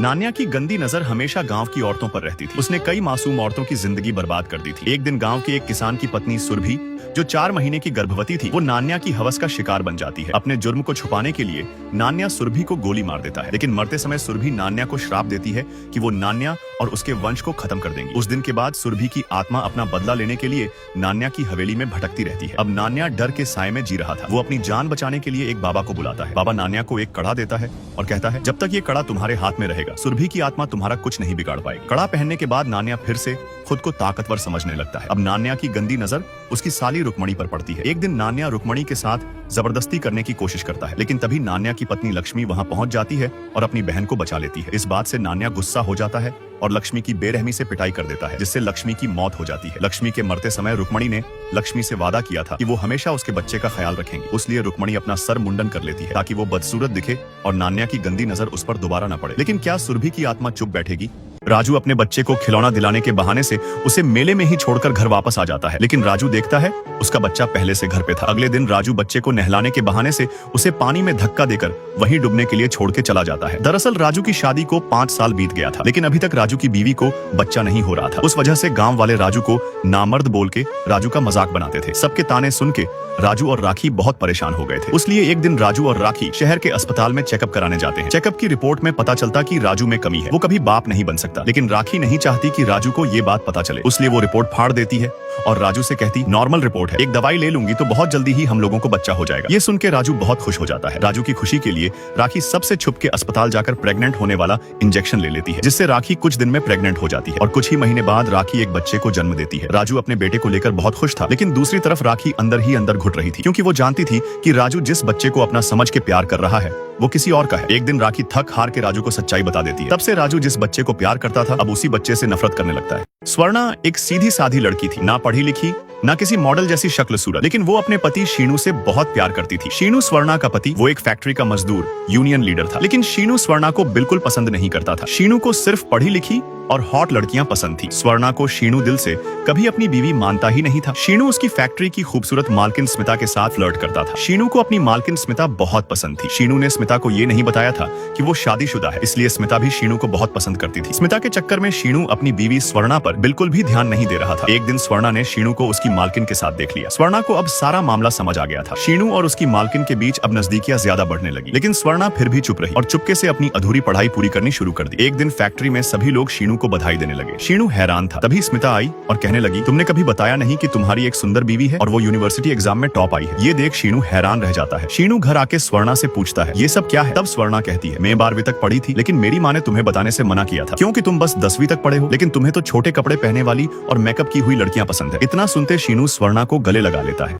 नान्या की गंदी नजर हमेशा गांव की औरतों पर रहती थी। उसने कई मासूम औरतों की जिंदगी बर्बाद कर दी थी। एक दिन गांव के एक किसान की पत्नी सुरभि, जो 4 महीने की गर्भवती थी, वो नान्या की हवस का शिकार बन जाती है। अपने जुर्म को छुपाने के लिए नान्या सुरभि को गोली मार देता है, लेकिन मरते समय सुरभि नान्या को श्राप देती है कि वो नान्या और उसके वंश को खत्म कर देंगी। उस दिन के बाद सुरभि की आत्मा अपना बदला लेने के लिए नान्या की हवेली में भटकती रहती है। अब नान्या डर के साए में जी रहा था। वो अपनी जान बचाने के लिए एक बाबा को बुलाता है। बाबा नान्या को एक कड़ा देता है और कहता है, जब तक ये कड़ा तुम्हारे हाथ में रहेगा, सुरभि की आत्मा तुम्हारा कुछ नहीं बिगाड़ पाएगी। कड़ा पहनने के बाद नान्या फिर से खुद को ताकतवर समझने लगता है। अब नान्या की गंदी नजर उसकी साली रुक्मणी पर पड़ती है। एक दिन नान्या रुक्मणी के साथ जबरदस्ती करने की कोशिश करता है, लेकिन तभी नान्या की पत्नी लक्ष्मी वहां पहुंच जाती है और अपनी बहन को बचा लेती है। इस बात से नान्या गुस्सा हो जाता है और लक्ष्मी की बेरहमी से पिटाई कर देता है, जिससे लक्ष्मी की मौत हो जाती है। लक्ष्मी के मरते समय रुक्मणी ने लक्ष्मी से वादा किया था कि वो हमेशा उसके बच्चे का ख्याल रखेंगी। इसलिए रुक्मणी अपना सर मुंडन कर लेती है ताकि वो बदसूरत दिखे और नान्या की गंदी नजर उस पर दोबारा न पड़े। लेकिन क्या सुरभि की आत्मा चुप बैठेगी? राजू अपने बच्चे को खिलौना दिलाने के बहाने से उसे मेले में ही छोड़कर घर वापस आ जाता है, लेकिन राजू देखता है उसका बच्चा पहले से घर पे था। अगले दिन राजू बच्चे को नहलाने के बहाने से उसे पानी में धक्का देकर वहीं डूबने के लिए छोड़ के चला जाता है। दरअसल राजू की शादी को 5 साल बीत गया था, लेकिन अभी तक राजू की बीवी को बच्चा नहीं हो रहा था। उस वजह से गांव वाले राजू को नामर्द बोल के राजू का मजाक बनाते थे। सबके ताने सुन के राजू और राखी बहुत परेशान हो गए थे। इसलिए एक दिन राजू और राखी शहर के अस्पताल में चेकअप कराने जाते हैं। चेकअप की रिपोर्ट में पता चलता कि राजू में कमी है, वो कभी बाप नहीं बन सकता। लेकिन राखी नहीं चाहती कि राजू को ये बात पता चले, इसलिए वो रिपोर्ट फाड़ देती है और राजू से कहती, नॉर्मल रिपोर्ट है, एक दवाई ले लूंगी तो बहुत जल्दी ही हम लोगों को बच्चा हो जाएगा। ये सुन के राजू बहुत खुश हो जाता है। राजू की खुशी के लिए राखी सबसे छुप के अस्पताल जाकर प्रेग्नेंट होने वाला इंजेक्शन ले लेती है, जिससे राखी कुछ दिन में प्रेग्नेंट हो जाती है और कुछ ही महीने बाद राखी एक बच्चे को जन्म देती है। राजू अपने बेटे को लेकर बहुत खुश था, लेकिन दूसरी तरफ राखी अंदर ही अंदर घुट रही थी, क्योंकि वो जानती थी कि राजू जिस बच्चे को अपना समझ के प्यार कर रहा है वो किसी और का है। एक दिन राखी थक हार के राजू को सच्चाई बता देती है। तब से राजू जिस बच्चे को प्यार करता था, अब उसी बच्चे से नफरत करने लगता है। स्वर्णा एक सीधी साधी लड़की थी, ना पढ़ी लिखी ना किसी मॉडल जैसी शक्ल सूरत, लेकिन वो अपने पति शीनू से बहुत प्यार करती थी। शीनू स्वर्णा का पति, वो एक फैक्ट्री का मजदूर यूनियन लीडर था, लेकिन शीनू स्वर्णा को बिल्कुल पसंद नहीं करता था। शीनू को सिर्फ पढ़ी लिखी और हॉट लड़कियां पसंद थी। स्वर्णा को शीनू दिल से कभी अपनी बीवी मानता ही नहीं था। शीनू उसकी फैक्ट्री की खूबसूरत मालकिन स्मिता के साथ फ्लर्ट करता था। शीनू को अपनी मालकिन स्मिता बहुत पसंद थी। शीनू ने स्मिता को ये नहीं बताया था कि वो शादीशुदा है, इसलिए स्मिता भी शीनू को बहुत पसंद करती थी। स्मिता के चक्कर में शीनू अपनी बीवी स्वर्णा पर बिल्कुल भी ध्यान नहीं दे रहा था। एक दिन स्वर्णा ने शीनू को उसकी मालकिन के साथ देख लिया। स्वर्णा को अब सारा मामला समझ आ गया था। शीनू और उसकी मालकिन के बीच अब नजदीकियां ज्यादा बढ़ने लगी, लेकिन स्वर्णा फिर भी चुप रही और चुपके से अपनी अधूरी पढ़ाई पूरी करनी शुरू कर दी। एक दिन फैक्ट्री में सभी लोग शीनू को बधाई देने लगे। शीनू हैरान था। तभी स्मिता आई और कहने लगी, तुमने कभी बताया नहीं कि तुम्हारी एक सुंदर बीवी है और वो यूनिवर्सिटी एग्जाम में टॉप आई है। ये देख शीनू हैरान रह जाता है। शीनू घर आके स्वर्णा से पूछता है, ये सब क्या है? तब स्वर्णा कहती है, मैं 12वीं तक पढ़ी थी, लेकिन मेरी माँ ने तुम्हें बताने से मना किया था, क्योंकि तुम बस 10वीं तक पढ़े हो, लेकिन तुम्हें तो छोटे कपड़े पहने वाली और मेकअप की हुई लड़कियां पसंद है। इतना सुनते शीनू स्वर्णा को गले लगा लेता है।